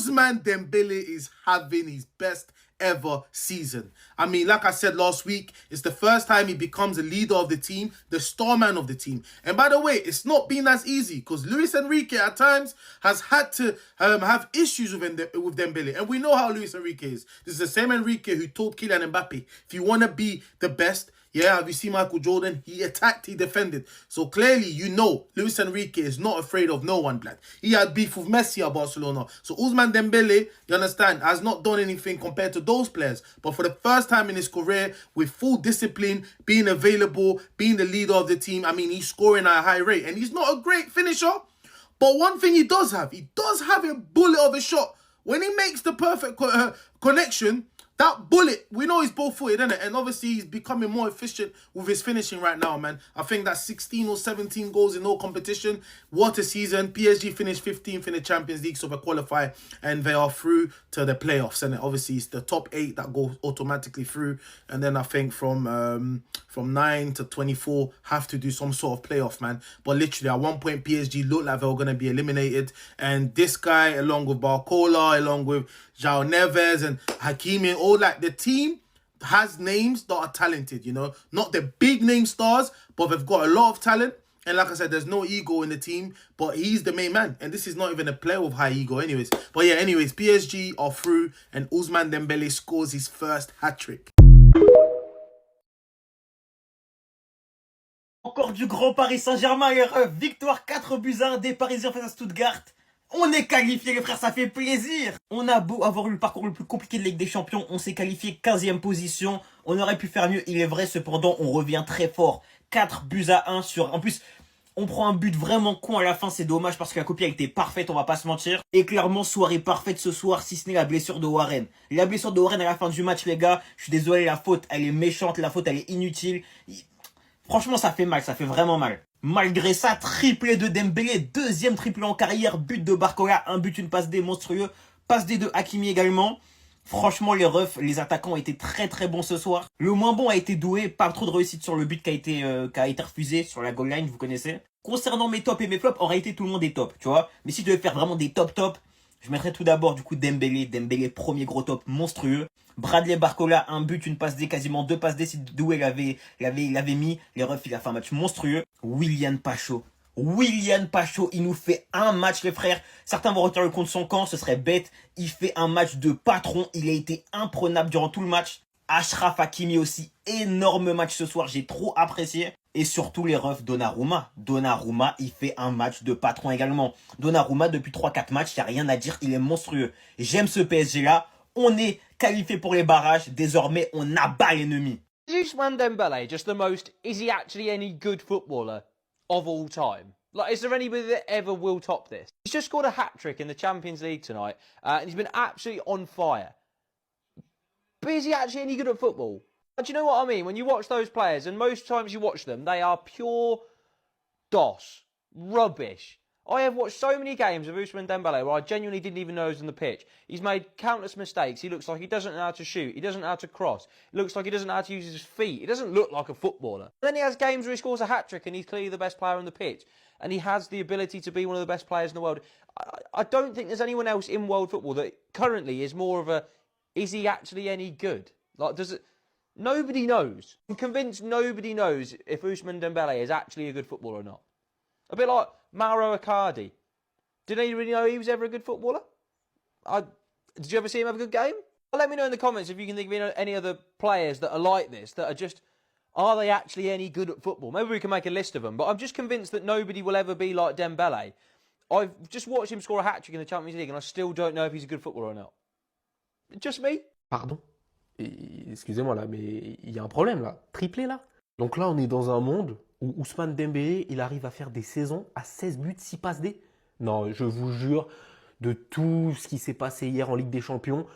Ousmane Dembele is having his best ever season. I mean, like I said last week, it's the first time he becomes a leader of the team, the star man of the team. And by the way, it's not been as easy because Luis Enrique at times has had to have issues with Dembele. And we know how Luis Enrique is. This is the same Enrique who told Kylian Mbappe, if you want to be the best, yeah, have you seen Michael Jordan? He attacked, he defended. So clearly, you know, Luis Enrique is not afraid of no one, blood. He had beef with Messi at Barcelona. So Ousmane Dembele, you understand, has not done anything compared to those players. But for the first time in his career, with full discipline, being available, being the leader of the team, I mean, he's scoring at a high rate. And he's not a great finisher. But one thing he does have a bullet of a shot. When he makes the perfect connection, that bullet, we know he's both-footed, innit? And obviously, he's becoming more efficient with his finishing right now, man. I think that's 16 or 17 goals in all competition. What a season. PSG finished 15th in the Champions League, so they qualify, and they are through to the playoffs. And obviously, it's the top 8 that go automatically through. And then I think from 9 to 24 have to do some sort of playoff, man. But literally, at one point, PSG looked like they were going to be eliminated. And this guy, along with Barcola, along with João Neves and Hakimi, all like the team has names that are talented, you know. Not the big name stars, but they've got a lot of talent. And like I said, there's no ego in the team, but he's the main man. And this is not even a player with high ego anyways. But yeah, anyways, PSG are through and Ousmane Dembele scores his first hat-trick. Encore du grand Paris Saint-Germain, les refs. Victoire 4-1 des Parisiens face à Stuttgart. On est qualifié les frères, ça fait plaisir. On a beau avoir eu le parcours le plus compliqué de Ligue des Champions, on s'est qualifié 15e position. On aurait pu faire mieux, il est vrai, cependant on revient très fort. 4-1 sur... En plus, on prend un but vraiment con à la fin, c'est dommage parce que la copie elle était parfaite, on va pas se mentir. Et clairement, soirée parfaite ce soir, si ce n'est la blessure de Warren. La blessure de Warren à la fin du match, les gars, je suis désolé, la faute elle est méchante, la faute elle est inutile. Franchement, ça fait mal, ça fait vraiment mal. Malgré ça, triplé de Dembélé, deuxième triplé en carrière, but de Barcola, un but, une passe D monstrueux, passe D de Hakimi également. Franchement, les refs, les attaquants ont été très très bons ce soir. Le moins bon a été Doué, pas trop de réussite sur le but qui a été refusé sur la goal line, vous connaissez. Concernant mes tops et mes flops, en réalité tout le monde est top, tu vois. Mais si je devais faire vraiment des top, je mettrais tout d'abord du coup Dembélé, premier gros top monstrueux. Bradley Barcola, un but, une passe D, quasiment 2 passes D si Doué l'avait mis. Les refs, il a fait un match monstrueux. Willian Pacho, il nous fait un match les frères. Certains vont retirer le compte son camp, ce serait bête. Il fait un match de patron, il a été imprenable durant tout le match. Achraf Hakimi aussi, énorme match ce soir, j'ai trop apprécié. Et surtout les refs, Donnarumma, il fait un match de patron également. Donnarumma, depuis 3-4 matchs, il n'y a rien à dire, il est monstrueux. J'aime ce PSG là, on est qualifié pour les barrages, désormais on abat l'ennemi. Ousmane Dembele just the most, is he actually any good footballer of all time? Like, is there anybody that ever will top this? He's just scored a hat-trick in the Champions League tonight, and he's been absolutely on fire. But is he actually any good at football? Do you know what I mean? When you watch those players, and most times you watch them, they are pure DOS, rubbish. I have watched so many games of Ousmane Dembele where I genuinely didn't even know he was on the pitch. He's made countless mistakes. He looks like he doesn't know how to shoot. He doesn't know how to cross. It looks like he doesn't know how to use his feet. He doesn't look like a footballer. Then he has games where he scores a hat-trick and he's clearly the best player on the pitch. And he has the ability to be one of the best players in the world. I don't think there's anyone else in world football that currently is more of a, is he actually any good? Like, does it... Nobody knows. I'm convinced nobody knows if Ousmane Dembele is actually a good footballer or not. A bit like Mauro Icardi. Did anybody know he was ever a good footballer? Did you ever see him have a good game? Well, let me know in the comments if you can think of any other players that are like this, that are just, are they actually any good at football? Maybe we can make a list of them, but I'm just convinced that nobody will ever be like Dembele. I've just watched him score a hat-trick in the Champions League and I still don't know if he's a good footballer or not. Just me? Pardon? Excusez-moi là, mais il y a un problème là. Triplé là. Donc là, on est dans un monde où Ousmane Dembélé, il arrive à faire des saisons à 16 buts, 6 passes D. Non, je vous jure, de tout ce qui s'est passé hier en Ligue des Champions,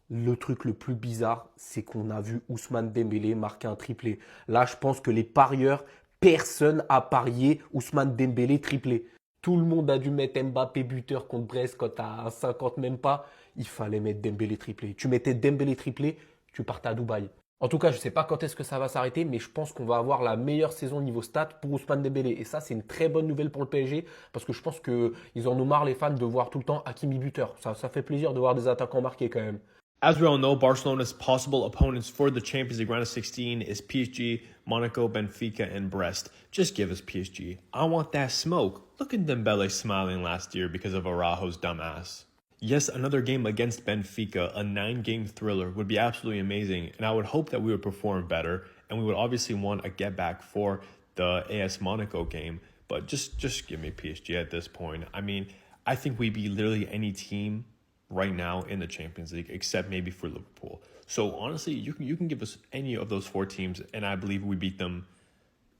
le truc le plus bizarre, c'est qu'on a vu Ousmane Dembélé marquer un triplé. Là, je pense que les parieurs, personne n'a parié Ousmane Dembélé triplé. Tout le monde a dû mettre Mbappé buteur contre Brest quand t'as 50 même pas. Il fallait mettre Dembélé triplé. Tu mettais Dembélé triplé, tu partais à Dubaï. En tout cas, je ne sais pas quand est-ce que ça va s'arrêter, mais je pense qu'on va avoir la meilleure saison niveau stats pour Ousmane Dembélé. Et ça, c'est une très bonne nouvelle pour le PSG, parce que je pense qu'ils en ont marre, les fans, de voir tout le temps Hakimi buteur. Ça fait plaisir de voir des attaquants marqués quand même. As we all know, Barcelona's possible opponents for the Champions League round of 16 is PSG, Monaco, Benfica, and Brest. Just give us PSG. I want that smoke. Look at Dembele smiling last year because of Araujo's dumbass. Yes, another game against Benfica, a 9-game thriller, would be absolutely amazing, and I would hope that we would perform better, and we would obviously want a get back for the AS Monaco game, but just give me PSG at this point. I mean, I think we beat literally any team right now in the Champions League, except maybe for Liverpool. So honestly, you can give us any of those 4 teams, and I believe we beat them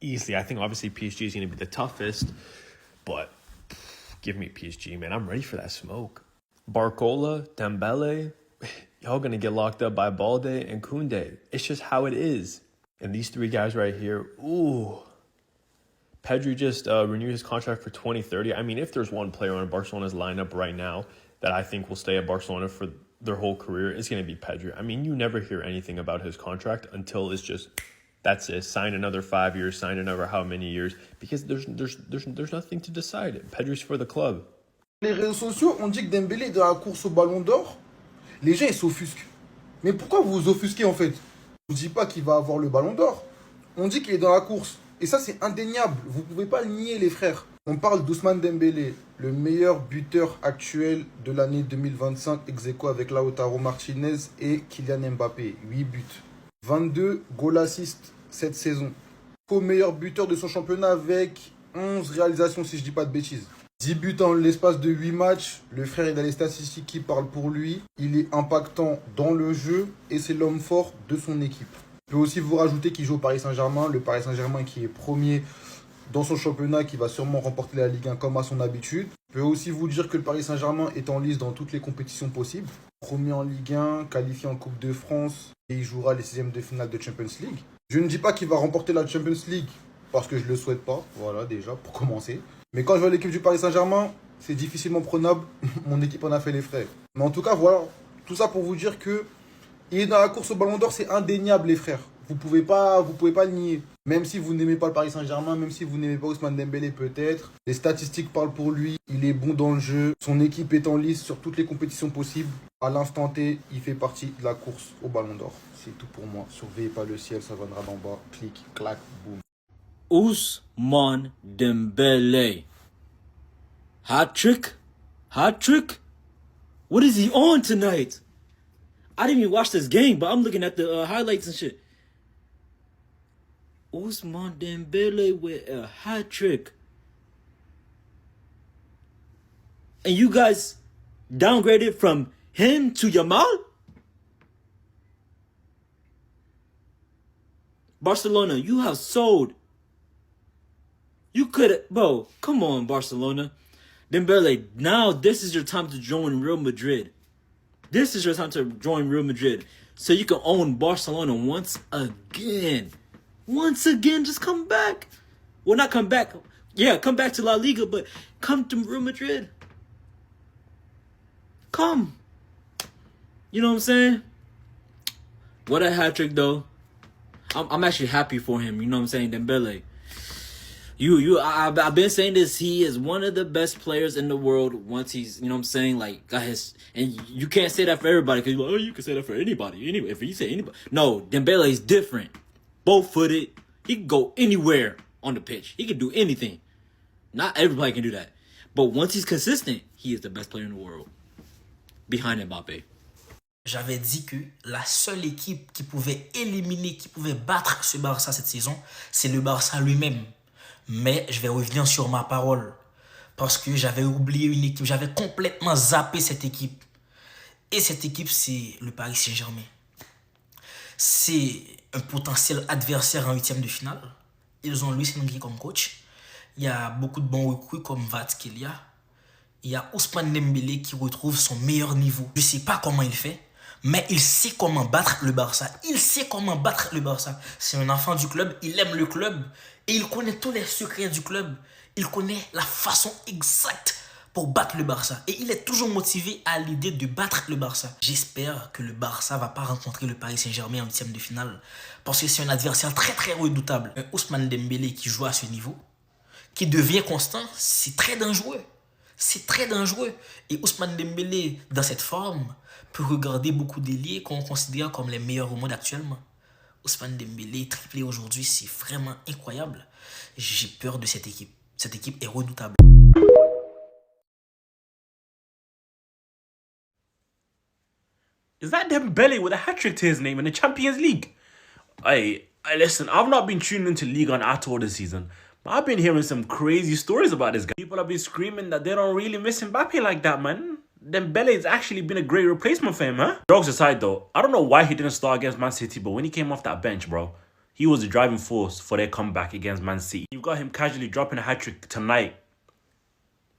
easily. I think obviously PSG is going to be the toughest, but give me PSG, man. I'm ready for that smoke. Barcola, Dembele, y'all going to get locked up by Balde and Koundé. It's just how it is. And these 3 guys right here, ooh. Pedri just renewed his contract for 2030. I mean, if there's one player on Barcelona's lineup right now that I think will stay at Barcelona for their whole career, it's going to be Pedri. I mean, you never hear anything about his contract until it's just, that's it. Sign another 5 years, sign another how many years, because there's nothing to decide. Pedri's for the club. Les réseaux sociaux, on dit que Dembélé est dans la course au Ballon d'Or. Les gens, ils s'offusquent. Mais pourquoi vous vous offusquez en fait? Je ne dis pas qu'il va avoir le Ballon d'Or. On dit qu'il est dans la course. Et ça, c'est indéniable. Vous ne pouvez pas le nier, les frères. On parle d'Ousmane Dembélé, le meilleur buteur actuel de l'année 2025, ex aequo avec Lautaro Martinez et Kylian Mbappé. 8 buts. 22 goal assists cette saison. Co-meilleur buteur de son championnat avec 11 réalisations, si je ne dis pas de bêtises. 10 buts en l'espace de 8 matchs. Le frère, il a les statistiques qui parlent pour lui. Il est impactant dans le jeu et c'est l'homme fort de son équipe. Je peux aussi vous rajouter qu'il joue au Paris Saint-Germain. Le Paris Saint-Germain qui est premier dans son championnat, qui va sûrement remporter la Ligue 1 comme à son habitude. Je peux aussi vous dire que le Paris Saint-Germain est en lice dans toutes les compétitions possibles. Premier en Ligue 1, qualifié en Coupe de France et il jouera les 16e de finale de Champions League. Je ne dis pas qu'il va remporter la Champions League parce que je ne le souhaite pas. Voilà, déjà, pour commencer. Mais quand je vois l'équipe du Paris Saint-Germain, c'est difficilement prenable. Mon équipe en a fait les frais. Mais en tout cas, voilà. Tout ça pour vous dire que il est dans la course au Ballon d'Or, c'est indéniable, les frères. Vous pouvez pas le nier. Même si vous n'aimez pas le Paris Saint-Germain, même si vous n'aimez pas Ousmane Dembélé peut-être, les statistiques parlent pour lui. Il est bon dans le jeu. Son équipe est en lice sur toutes les compétitions possibles. À l'instant T, il fait partie de la course au Ballon d'Or. C'est tout pour moi. Surveillez pas le ciel, ça viendra d'en bas. Clic, clac, boum. Ousmane Dembele. Hat trick? Hat trick? What is he on tonight? I didn't even watch this game, but I'm looking at the highlights and shit. Ousmane Dembele with a hat trick. And you guys downgraded from him to Yamal? Barcelona, you have sold. You could, bro, come on, Barcelona. Dembele, now this is your time to join Real Madrid. This is your time to join Real Madrid so you can own Barcelona once again. Once again, just come back. Well, not come back. Yeah, come back to La Liga, but come to Real Madrid. Come. You know what I'm saying? What a hat-trick, though. I'm actually happy for him. You know what I'm saying? Dembele. I've been saying this. He is one of the best players in the world once he's, you know what I'm saying, like, got his, and you can't say that for everybody because you're like, oh, you can say that for anybody. Anyway, if you say anybody. No, Dembele is different. Both-footed. He can go anywhere on the pitch. He can do anything. Not everybody can do that. But once he's consistent, he is the best player in the world. Behind Mbappé. J'avais dit que la seule équipe qui pouvait éliminer, qui pouvait battre ce Barça cette saison, c'est le Barça lui-même. Mais je vais revenir sur ma parole. Parce que j'avais oublié une équipe. J'avais complètement zappé cette équipe. Et cette équipe, c'est le Paris Saint-Germain. C'est un potentiel adversaire en 8e de finale. Ils ont Luis Enrique comme coach. Il y a beaucoup de bons recrues comme Kvaratskhelia. Il y a Ousmane Dembélé qui retrouve son meilleur niveau. Je ne sais pas comment il fait, mais il sait comment battre le Barça. Il sait comment battre le Barça. C'est un enfant du club, il aime le club et il connaît tous les secrets du club. Il connaît la façon exacte pour battre le Barça. Et il est toujours motivé à l'idée de battre le Barça. J'espère que le Barça va pas rencontrer le Paris Saint-Germain en 8e de finale. Parce que c'est un adversaire très très redoutable. Un Ousmane Dembélé qui joue à ce niveau, qui devient constant, c'est très dangereux. C'est très dangereux. Et Ousmane Dembélé, dans cette forme, peut regarder beaucoup d'ailiers qu'on considère comme les meilleurs au monde actuellement. Ousmane Dembélé, triplé aujourd'hui, c'est vraiment incroyable. J'ai peur de cette équipe. Cette équipe est redoutable. Is that Dembele with a hat-trick to his name in the Champions League? Hey, listen, I've not been tuning into Ligue 1 at all this season. But I've been hearing some crazy stories about this guy. People have been screaming that they don't really miss Mbappe like that, man. Dembele has actually been a great replacement for him, huh? Jokes aside, though, I don't know why he didn't start against Man City, but when he came off that bench, bro, he was the driving force for their comeback against Man City. You've got him casually dropping a hat-trick tonight.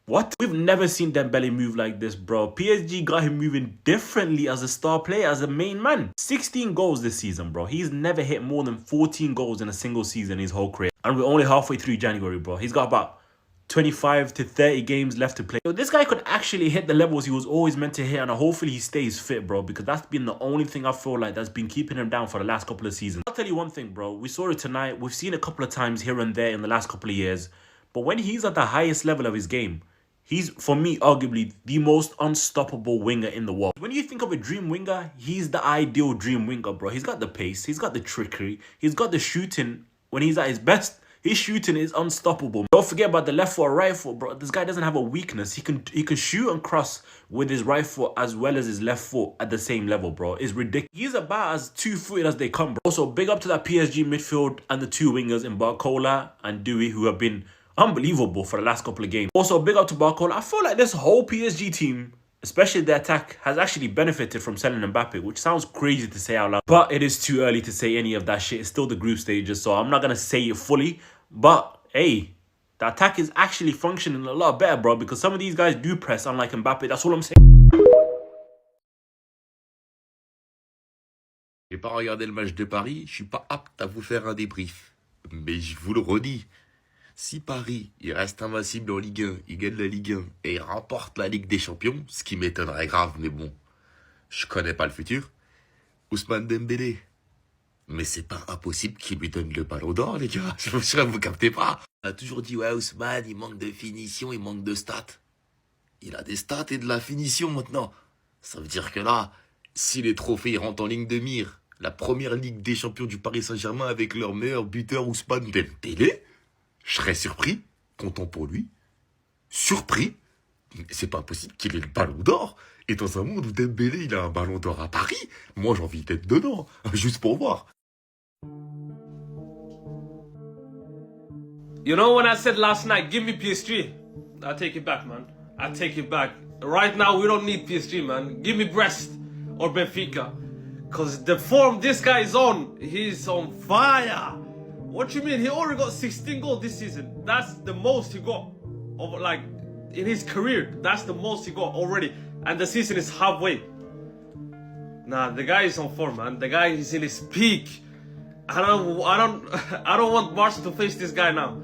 What? We've never seen Dembele move like this, bro. PSG got him moving differently as a star player, as a main man. 16 goals this season, bro. He's never hit more than 14 goals in a single season in his whole career. And we're only halfway through January, bro. He's got about 25 to 30 games left to play. So this guy could actually hit the levels he was always meant to hit, and hopefully he stays fit, bro, because that's been the only thing I feel like that's been keeping him down for the last couple of seasons. I'll tell you one thing, bro. We saw it tonight. We've seen it a couple of times here and there in the last couple of years. But when he's at the highest level of his game, he's, for me, arguably the most unstoppable winger in the world. When you think of a dream winger, he's the ideal dream winger, bro. He's got the pace. He's got the trickery. He's got the shooting. When he's at his best, his shooting is unstoppable. Don't forget about the left foot or right foot, bro. This guy doesn't have a weakness. He can shoot and cross with his right foot as well as his left foot at the same level, bro. It's ridiculous. He's about as two-footed as they come, bro. Also, big up to that PSG midfield and the two wingers in Barcola and Dewey, who have been unbelievable for the last couple of games. Also, big up to Barcola. I feel like this whole PSG team, especially the attack, has actually benefited from selling Mbappe, which sounds crazy to say out loud. But it is too early to say any of that shit. It's still the group stages, so I'm not going to say it fully. But, hey, the attack is actually functioning a lot better, bro, because some of these guys do press, unlike Mbappe. That's all I'm saying. J'ai pas regardé le match de Paris, je suis pas apte à vous faire un débrief. Mais je vous le redis. Si Paris, il reste invincible en Ligue 1, il gagne la Ligue 1 et il remporte la Ligue des Champions, ce qui m'étonnerait grave, mais bon, je connais pas le futur, Ousmane Dembélé. Mais c'est pas impossible qu'il lui donne le ballon d'or, les gars. Je suis sûr, vous captez pas. On a toujours dit, ouais, Ousmane, il manque de finition, il manque de stats. Il a des stats et de la finition maintenant. Ça veut dire que là, si les trophées rentrent en ligne de mire, la première Ligue des Champions du Paris Saint-Germain avec leur meilleur buteur Ousmane Dembélé, je serais surpris, content pour lui, surpris. C'est pas possible qu'il ait le ballon d'or. Et dans un monde où Dembélé, il a un ballon d'or à Paris, moi j'ai envie d'être dedans, juste pour voir. You know when I said last night, give me PSG? I take it back, man. I take it back. Right now, we don't need PSG, man. Give me Brest or Benfica. Because the form this guy is on, he's on fire. What you mean? He already got 16 goals this season. That's the most he got of like in his career. That's the most he got already. And the season is halfway. Nah, the guy is on form, man. The guy is in his peak. I don't want Barca to face this guy now.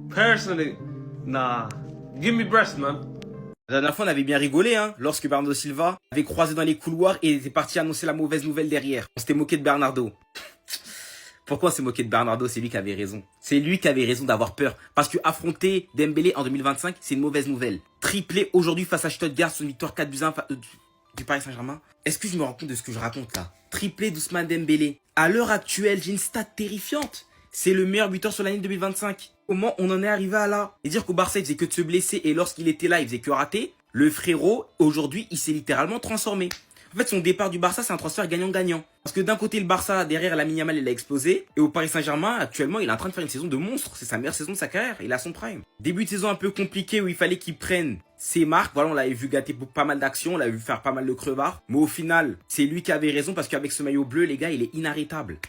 Personally, nah. Give me Brest, man. La dernière fois, on avait bien rigolé, hein, lorsque Bernardo Silva avait croisé dans les couloirs et était parti annoncer la mauvaise nouvelle derrière. On s'était moqué de Bernardo. Pourquoi on s'est moqué de Bernardo? C'est lui qui avait raison. C'est lui qui avait raison d'avoir peur. Parce que affronter Dembélé en 2025, c'est une mauvaise nouvelle. Triplé aujourd'hui face à Stuttgart sur une victoire 4-1 du Paris Saint-Germain. Est-ce que je me rends compte de ce que je raconte là? Triplé d'Ousmane Dembélé. À l'heure actuelle, j'ai une stat terrifiante. C'est le meilleur buteur sur l'année 2025. Comment on en est arrivé à là? Et dire qu'au Barça, il faisait que de se blesser et lorsqu'il était là, il faisait que rater. Le frérot, aujourd'hui, il s'est littéralement transformé. En fait, son départ du Barça, c'est un transfert gagnant-gagnant. Parce que d'un côté, le Barça, derrière, Lamine Yamal, il a explosé. Et au Paris Saint-Germain, actuellement, il est en train de faire une saison de monstre. C'est sa meilleure saison de sa carrière. Il a son prime. Début de saison un peu compliqué où il fallait qu'il prenne ses marques. Voilà, on l'avait vu gâter pour pas mal d'actions. On l'a vu faire pas mal de crevards. Mais au final, c'est lui qui avait raison parce qu'avec ce maillot bleu, les gars, il est inarrêtable.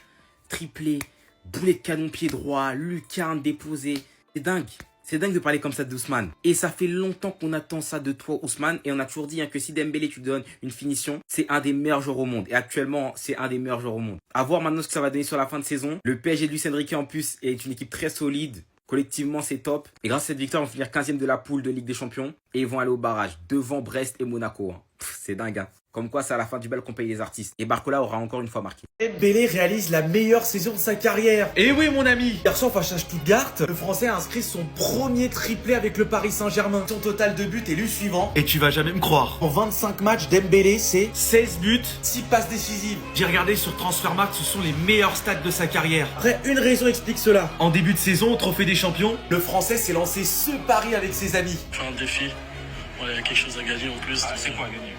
Triplé, boulet de canon pied droit, lucarne déposée. C'est dingue. C'est dingue de parler comme ça d'Ousmane. Et ça fait longtemps qu'on attend ça de toi, Ousmane. Et on a toujours dit hein, que si Dembélé, tu lui donnes une finition, c'est un des meilleurs joueurs au monde. Et actuellement, c'est un des meilleurs joueurs au monde. À voir maintenant ce que ça va donner sur la fin de saison. Le PSG de Luis Enrique en plus est une équipe très solide. Collectivement, c'est top. Et grâce à cette victoire, ils vont finir 15e de la poule de Ligue des Champions. Et ils vont aller au barrage, devant Brest et Monaco. Hein. C'est dingue, hein. Comme quoi, c'est à la fin du bal qu'on paye les artistes. Et Barcola aura encore une fois marqué. Dembélé réalise la meilleure saison de sa carrière. Et oui mon ami. Hier soir face à Stuttgart, le Français a inscrit son premier triplé avec le Paris Saint-Germain. Son total de buts est le suivant. Et tu vas jamais me croire. En 25 matchs, Dembélé, c'est 16 buts, 6 passes décisives. J'ai regardé sur Transfermarkt, ce sont les meilleurs stats de sa carrière. Après, une raison explique cela. En début de saison, au Trophée des Champions, Le Français s'est lancé ce pari avec ses amis. Faire un défi, il y a quelque chose à gagner en plus. C'est quoi à gagner?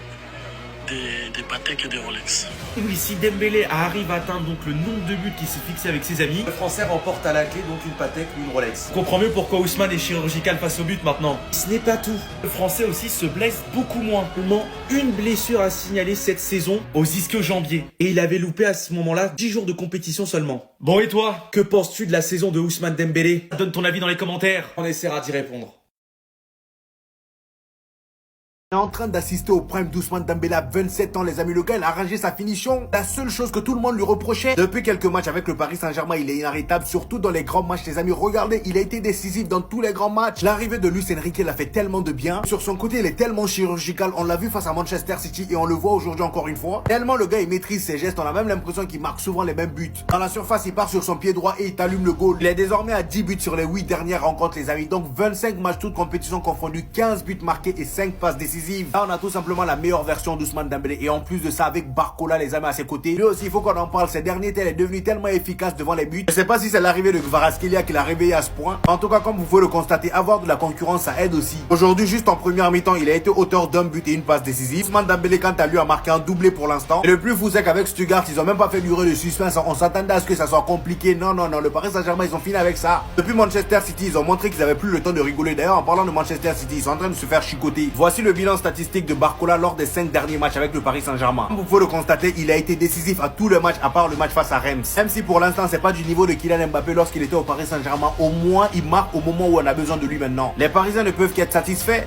Des Patek et des Rolex. Oui, si Dembélé arrive à atteindre donc le nombre de buts qu'il s'est fixé avec ses amis, le Français remporte à la clé donc une Patek ou une Rolex. je comprends mieux pourquoi Ousmane est chirurgical face au but maintenant. Ce n'est pas tout. Le Français aussi se blesse beaucoup moins. Seulement une blessure à signaler cette saison Aux ischio-jambiers. et il avait loupé à ce moment-là 10 jours de compétition seulement. Bon et toi? Que penses-tu de la saison de Ousmane Dembélé? Donne ton avis dans les commentaires. On essaiera d'y répondre. On est en train d'assister au prime d'Ousmane Dembélé à 27 ans, les amis. Le gars, il a arrangé sa finition. La seule chose que tout le monde lui reprochait depuis quelques matchs avec le Paris Saint-Germain, il est inarrêtable, surtout dans les grands matchs, les amis. Regardez, il a été décisif dans tous les grands matchs. L'arrivée de Luis Enrique l'a fait tellement de bien. Sur son côté, il est tellement chirurgical. On l'a vu face à Manchester City et on le voit aujourd'hui encore une fois. Tellement le gars, il maîtrise ses gestes. On a même l'impression qu'il marque souvent les mêmes buts. Dans la surface, il part sur son pied droit et il allume le goal. Il est désormais à 10 buts sur les 8 dernières rencontres, les amis. Donc 25 matchs, toutes compétitions confondues, 15 buts marqués et 5 passes décisives. Là, on a tout simplement la meilleure version d'Ousmane Dembélé. Et en plus de ça, avec Barcola, les amis, à ses côtés. Lui aussi, il faut qu'on en parle. Ces derniers temps, il est devenu tellement efficace devant les buts. Je sais pas si c'est l'arrivée de Kvaratskhelia qui l'a réveillé à ce point. En tout cas, comme vous pouvez le constater, avoir de la concurrence, ça aide aussi. Aujourd'hui, juste en première mi-temps, il a été auteur d'un but et une passe décisive. Ousmane Dembélé, quant à lui, a marqué un doublé pour l'instant. Et le plus fou, c'est qu'avec Stuttgart, ils ont même pas fait durer le suspense. On s'attendait à ce que ça soit compliqué. Non, non, non. Le Paris Saint-Germain, ils ont fini avec ça. Depuis Manchester City, ils ont montré qu'ils avaient plus le temps de rigoler. D'ailleurs, en parlant de Manchester City, ils sont en train de se faire chicoter. Voici le bilan statistique de Barcola lors des 5 derniers matchs avec le Paris Saint-Germain. Comme vous pouvez le constater, il a été décisif à tous les matchs à part le match face à Reims. Même si pour l'instant c'est pas du niveau de Kylian Mbappé lorsqu'il était au Paris Saint-Germain, au moins il marque au moment où on a besoin de lui maintenant. Les Parisiens ne peuvent qu'être satisfaits.